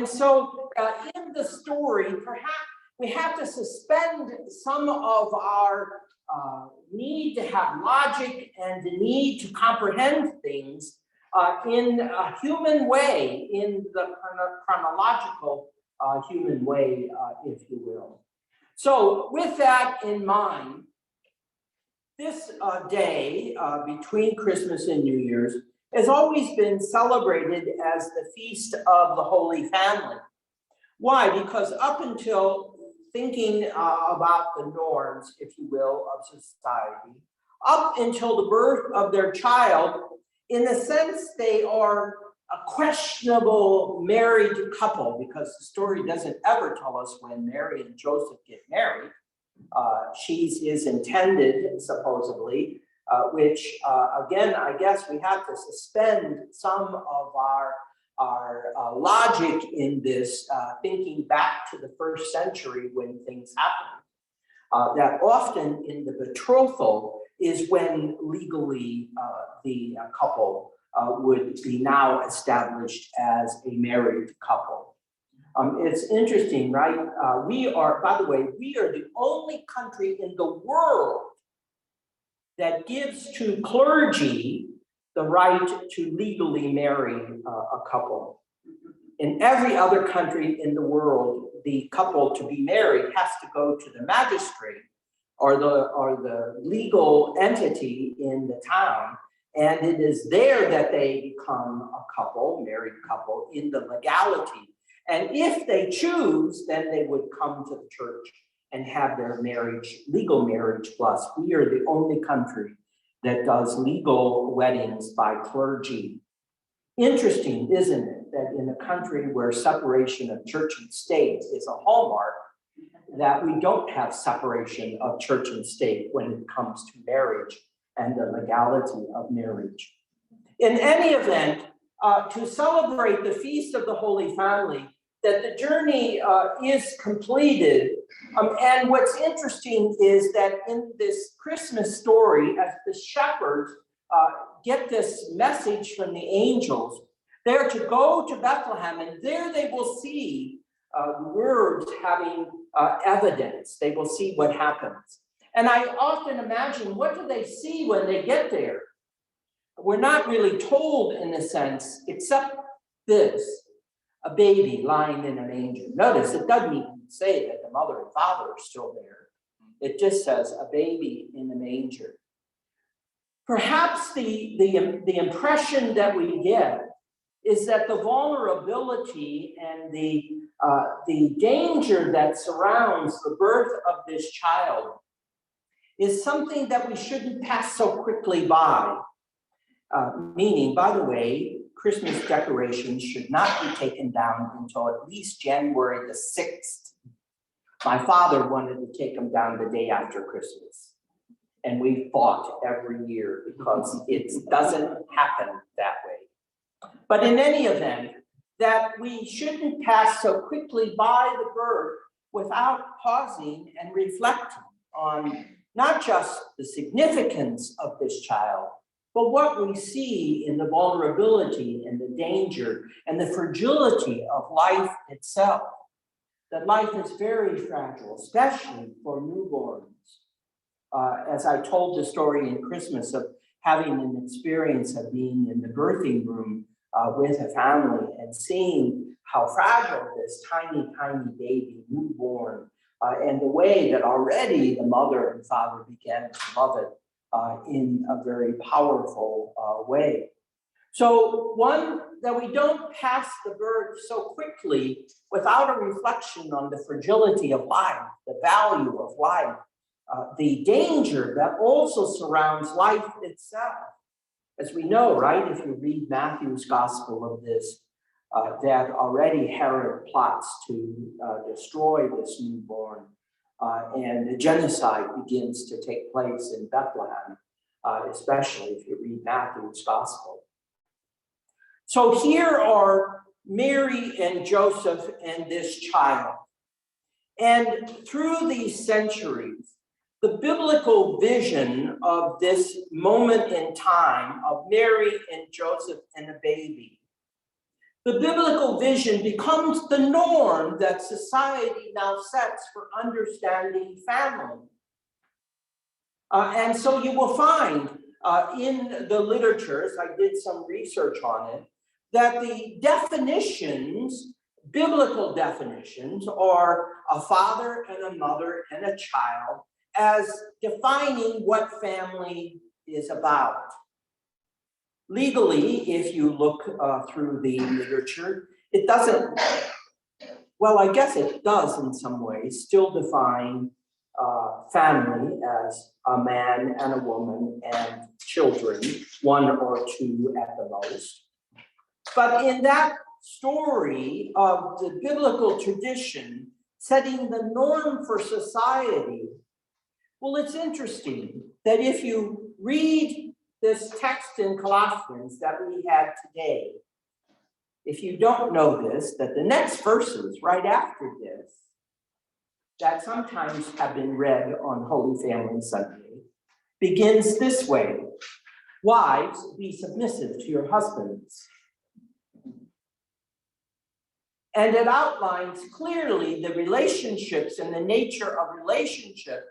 so in the story, perhaps we have to suspend some of our need to have logic and the need to comprehend things in a human way, in the chronological human way, if you will. So with that in mind, this day between Christmas and New Year's has always been celebrated as the Feast of the Holy Family. Why? Because up until thinking about the norms, if you will, of society, up until the birth of their child, in a sense, they are a questionable married couple, because the story doesn't ever tell us when Mary and Joseph get married. She is intended, supposedly, which, again, I guess we have to suspend some of our logic in this, thinking back to the first century when things happened. That often in the betrothal is when legally the couple would be now established as a married couple. It's interesting, right? We are, by the way, we are the only country in the world that gives to clergy the right to legally marry a couple. In every other country in the world, the couple to be married has to go to the magistrate or the legal entity in the town, and it is there that they become a couple, married couple, in the legality. And if they choose, then they would come to the church and have their marriage, legal marriage plus. We are the only country that does legal weddings by clergy. Interesting, isn't it, that in a country where separation of church and state is a hallmark, that we don't have separation of church and state when it comes to marriage and the legality of marriage. In any event, to celebrate the Feast of the Holy Family, that the journey is completed. And what's interesting is that in this Christmas story, as the shepherds get this message from the angels, they're to go to Bethlehem, and there they will see words having evidence. They will see what happens. And I often imagine, what do they see when they get there? We're not really told in a sense, except this: a baby lying in a manger. Notice it doesn't even say that the mother and father are still there. It just says a baby in the manger. Perhaps the impression that we get is that the vulnerability and the danger that surrounds the birth of this child is something that we shouldn't pass so quickly by. Meaning, by the way, Christmas decorations should not be taken down until at least January the 6th. My father wanted to take them down the day after Christmas. And we fought every year because it doesn't happen that way. But in any event, that we shouldn't pass so quickly by the birth without pausing and reflecting on not just the significance of this child, but what we see in the vulnerability and the danger and the fragility of life itself. That life is very fragile, especially for newborns. As I told the story in Christmas of having an experience of being in the birthing room with a family and seeing how fragile this tiny, tiny baby, newborn, and the way that already the mother and father began to love it in a very powerful way. So one, that we don't pass the birth so quickly without a reflection on the fragility of life, the value of life, the danger that also surrounds life itself. As we know, right, if you read Matthew's gospel of this, that already Herod plots to destroy this newborn, and the genocide begins to take place in Bethlehem, especially if you read Matthew's gospel. So here are Mary and Joseph and this child. And through these centuries, the biblical vision of this moment in time of Mary and Joseph and a baby The biblical vision becomes the norm that society now sets for understanding family. And so you will find in the literatures, I did some research on it, that the definitions, biblical definitions, are a father and a mother and a child as defining what family is about. Legally, if you look through the literature, it doesn't, well, I guess it does in some ways, still define family as a man and a woman and children, one or two at the most. But in that story of the biblical tradition setting the norm for society, well, it's interesting that if you read this text in Colossians that we had today, if you don't know this, that the next verses right after this, that sometimes have been read on Holy Family Sunday, begins this way: wives, be submissive to your husbands. And it outlines clearly the relationships and the nature of relationship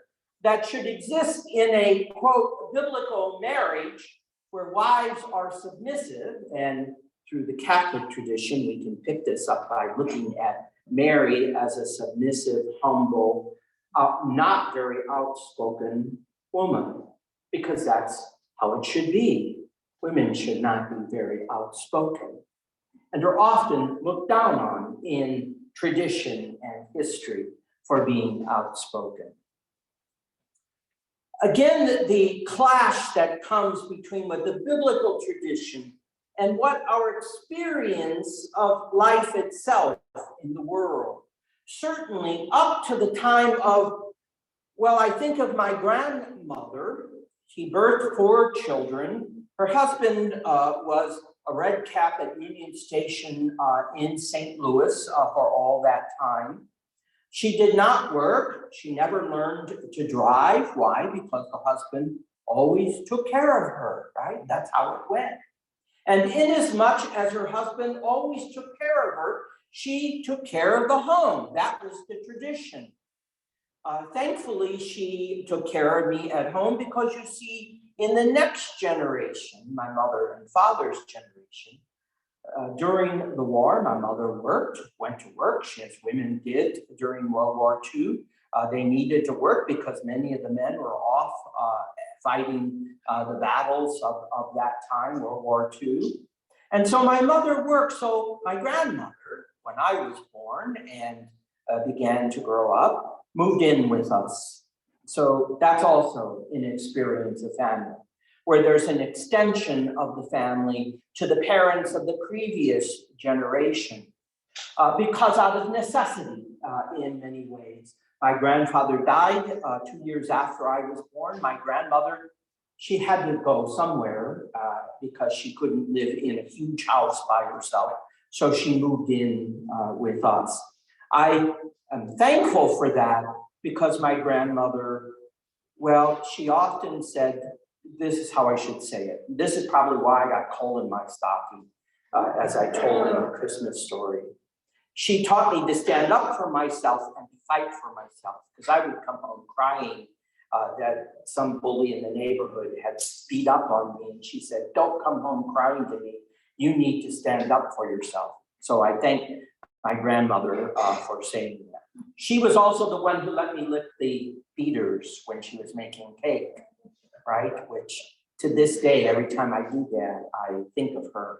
that should exist in a, quote, biblical marriage where wives are submissive. And through the Catholic tradition, we can pick this up by looking at Mary as a submissive, humble, not very outspoken woman, because that's how it should be. Women should not be very outspoken and are often looked down on in tradition and history for being outspoken. Again, the clash that comes between what the biblical tradition and what our experience of life itself in the world, certainly up to the time of, well, I think of my grandmother. She birthed 4 children. Her husband was a red cap at Union Station in St. Louis for all that time. She did not work. She never learned to drive. Why? Because the husband always took care of her, right? That's how it went. And inasmuch as her husband always took care of her, she took care of the home. That was the tradition. Thankfully, she took care of me at home because you see, in the next generation, my mother and father's generation, during the war, my mother went to work, as women did during World War II. They needed to work because many of the men were off fighting the battles of that time, World War II. And so my mother worked. So my grandmother, when I was born and began to grow up, moved in with us. So that's also an experience of family, where there's an extension of the family to the parents of the previous generation, because out of necessity in many ways. My grandfather died 2 years after I was born. My grandmother, she had to go somewhere because she couldn't live in a huge house by herself. So she moved in with us. I am thankful for that because my grandmother, well, she often said, this is how I should say it. This is probably why I got coal in my stocking, as I told in the Christmas story. She taught me to stand up for myself and to fight for myself, because I would come home crying that some bully in the neighborhood had beat up on me. And she said, don't come home crying to me. You need to stand up for yourself. So I thank my grandmother for saying that. She was also the one who let me lick the beaters when she was making cake, right? Which to this day, every time I do that, I think of her.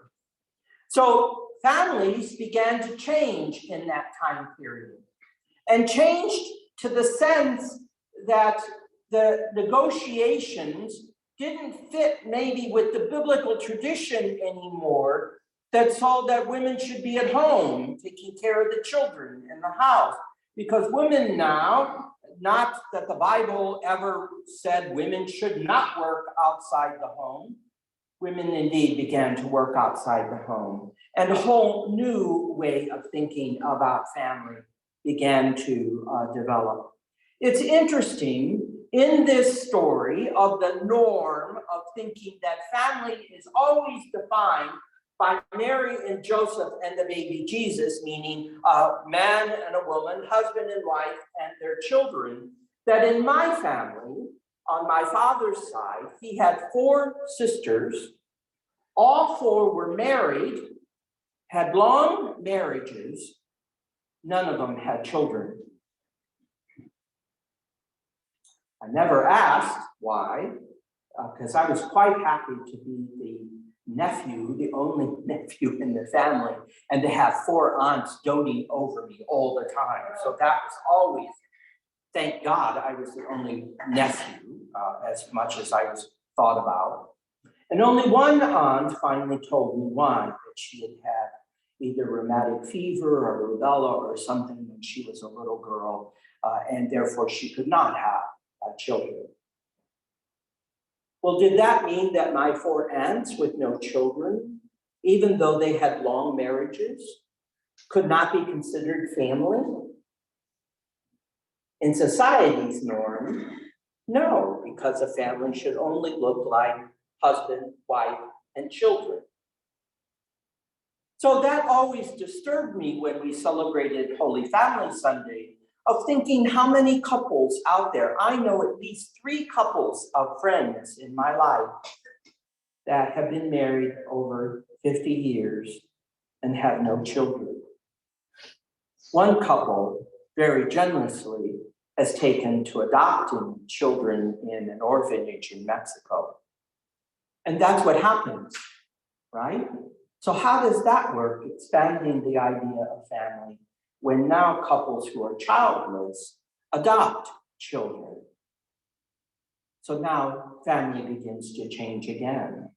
So families began to change in that time period, and changed to the sense that the negotiations didn't fit maybe with the biblical tradition anymore that saw that women should be at home taking care of the children in the house. Because women now, not that the Bible ever said women should not work outside the home, women indeed began to work outside the home. And a whole new way of thinking about family began to develop. It's interesting in this story of the norm of thinking that family is always defined by Mary and Joseph and the baby Jesus, meaning a man and a woman, husband and wife, and their children, that in my family, on my father's side, he had 4 sisters. All 4 were married, had long marriages. None of them had children. I never asked why, because I was quite happy to be the nephew, the only nephew in the family, and to have 4 aunts doting over me all the time. So that was always, thank God, I was the only nephew, as much as I was thought about. And only one aunt finally told me why, that she had had either rheumatic fever or rubella or something when she was a little girl, and therefore she could not have children. Well, did that mean that my 4 aunts with no children, even though they had long marriages, could not be considered family? In society's norm, no, because a family should only look like husband, wife, and children. So that always disturbed me when we celebrated Holy Family Sunday, of thinking how many couples out there. I know at least 3 couples of friends in my life that have been married over 50 years and have no children. One couple very generously has taken to adopting children in an orphanage in Mexico. And that's what happens, right? So how does that work, expanding the idea of family, when now couples who are childless adopt children? So now family begins to change again.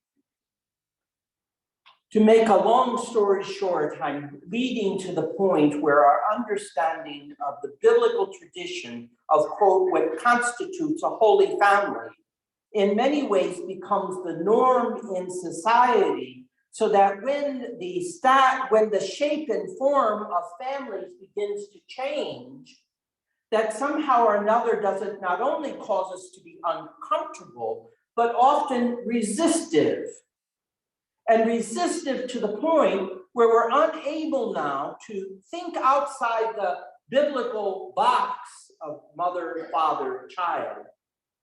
To make a long story short, I'm leading to the point where our understanding of the biblical tradition of, quote, what constitutes a holy family in many ways becomes the norm in society, so that when the shape and form of families begins to change, that somehow or another doesn't not only cause us to be uncomfortable, but often resistive. And resistive to the point where we're unable now to think outside the biblical box of mother, father, child,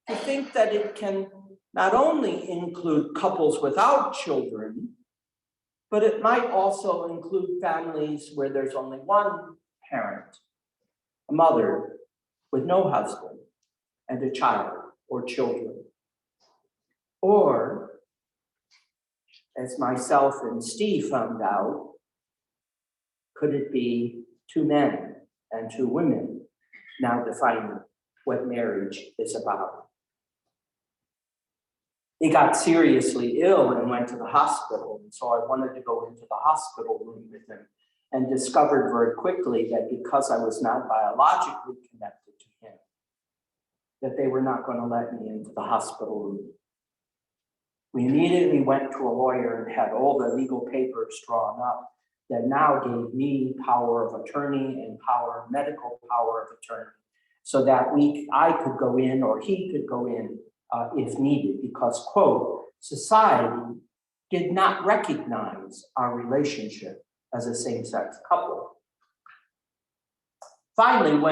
to think that it can not only include couples without children, but it might also include families where there's only one parent, a mother with no husband, and a child or children. Or, as myself and Steve found out, could it be 2 men and 2 women now defining what marriage is about? He got seriously ill and went to the hospital, and so I wanted to go into the hospital room with him, and discovered very quickly that because I was not biologically connected to him, that they were not going to let me into the hospital room. We immediately went to a lawyer and had all the legal papers drawn up that now gave me power of attorney and medical power of attorney, so that I could go in or he could go in if needed, because, quote, society did not recognize our relationship as a same-sex couple. Finally,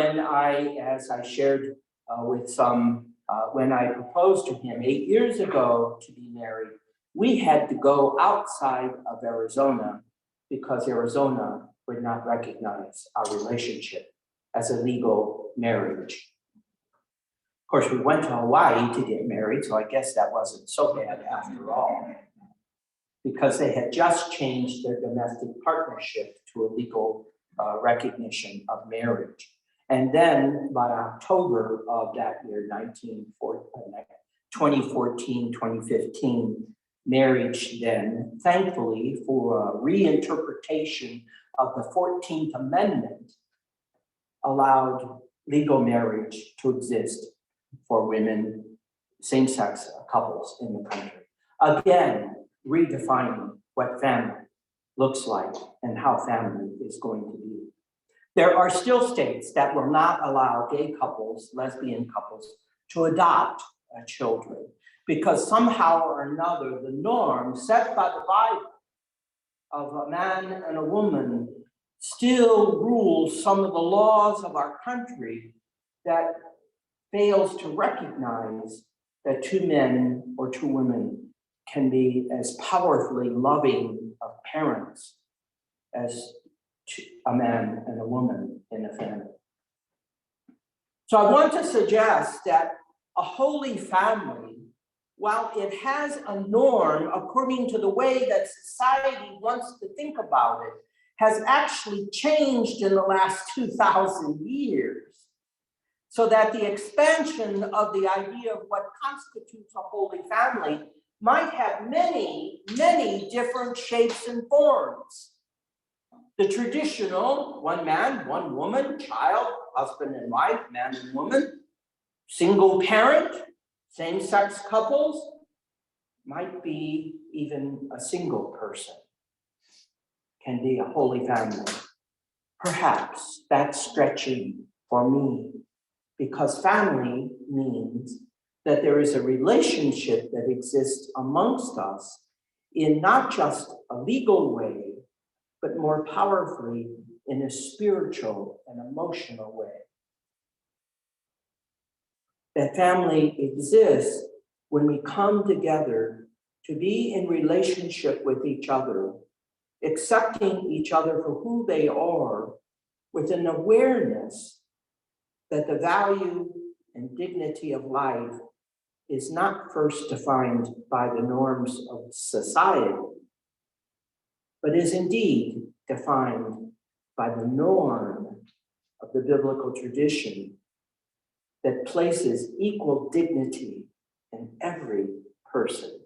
as I shared with some, when I proposed to him 8 years ago to be married, we had to go outside of Arizona because Arizona would not recognize our relationship as a legal marriage. Of course, we went to Hawaii to get married, so I guess that wasn't so bad after all, because they had just changed their domestic partnership to a legal recognition of marriage. And then by October of that year, 2014, 2015, marriage then, thankfully, for a reinterpretation of the 14th Amendment, allowed legal marriage to exist for women, same-sex couples in the country. Again, redefining what family looks like and how family is going to be. There are still states that will not allow gay couples, lesbian couples, to adopt children, because somehow or another, the norm set by the Bible of a man and a woman still rules some of the laws of our country that fails to recognize that two men or two women can be as powerfully loving of parents as a man and a woman in a family. So I want to suggest that a holy family, while it has a norm according to the way that society wants to think about it, has actually changed in the last 2,000 years. So that the expansion of the idea of what constitutes a holy family might have many, many different shapes and forms. The traditional, one man, one woman, child, husband and wife, man and woman, single parent, same-sex couples, might be even a single person, can be a holy family. Perhaps that's stretching for me, because family means that there is a relationship that exists amongst us in not just a legal way, but more powerfully in a spiritual and emotional way. That family exists when we come together to be in relationship with each other, accepting each other for who they are, with an awareness that the value and dignity of life is not first defined by the norms of society, but is indeed defined by the norm of the biblical tradition that places equal dignity in every person.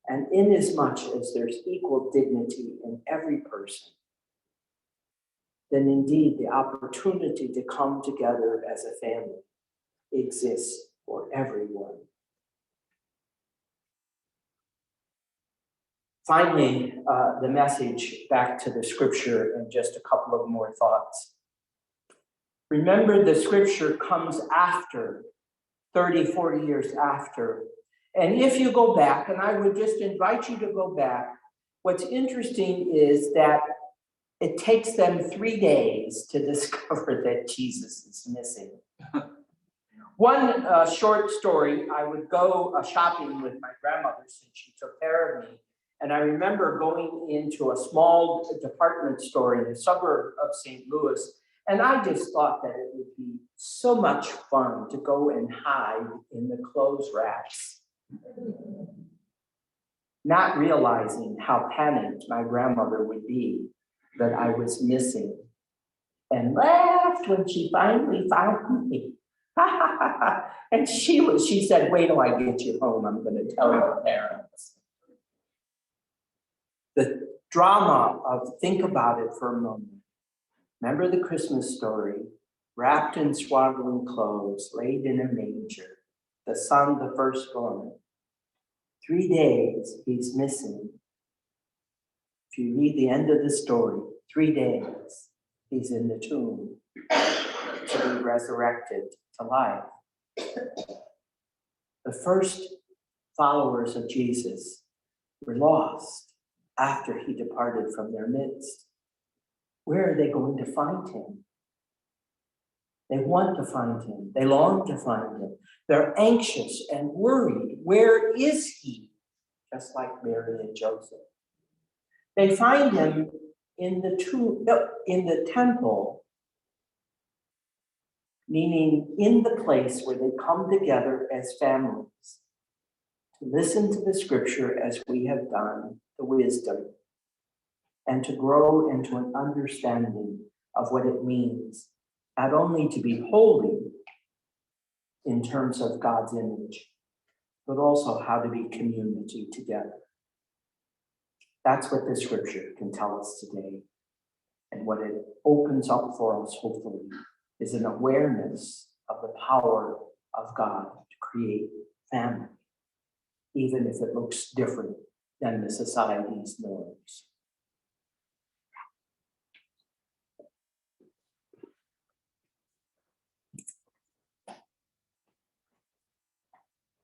And inasmuch as there's equal dignity in every person, then indeed the opportunity to come together as a family exists for everyone. Finally, the message back to the scripture and just a couple of more thoughts. Remember, the scripture comes after, 30, 40 years after. And if you go back, and I would just invite you to go back, what's interesting is that it takes them 3 days to discover that Jesus is missing. One short story, I would go shopping with my grandmother since she took care of me. And I remember going into a small department store in the suburb of St. Louis. And I just thought that it would be so much fun to go and hide in the clothes racks, not realizing how panicked my grandmother would be that I was missing, and laughed when she finally found me. And she said, wait till I get you home, I'm going to tell your parents. The drama of, think about it for a moment. Remember the Christmas story, wrapped in swaddling clothes, laid in a manger, the son, the firstborn. 3 days he's missing. If you read the end of the story, 3 days he's in the tomb to be resurrected to life. The first followers of Jesus were lost after he departed from their midst. Where are they going to find him? They want to find him. They long to find him. They're anxious and worried. Where is he? Just like Mary and Joseph. They find him in the tomb, in the temple, meaning in the place where they come together as families to listen to the scripture as we have done, the wisdom, and to grow into an understanding of what it means, not only to be holy in terms of God's image, but also how to be community together. That's what the scripture can tell us today. And what it opens up for us, hopefully, is an awareness of the power of God to create family, even if it looks different than the society's norms.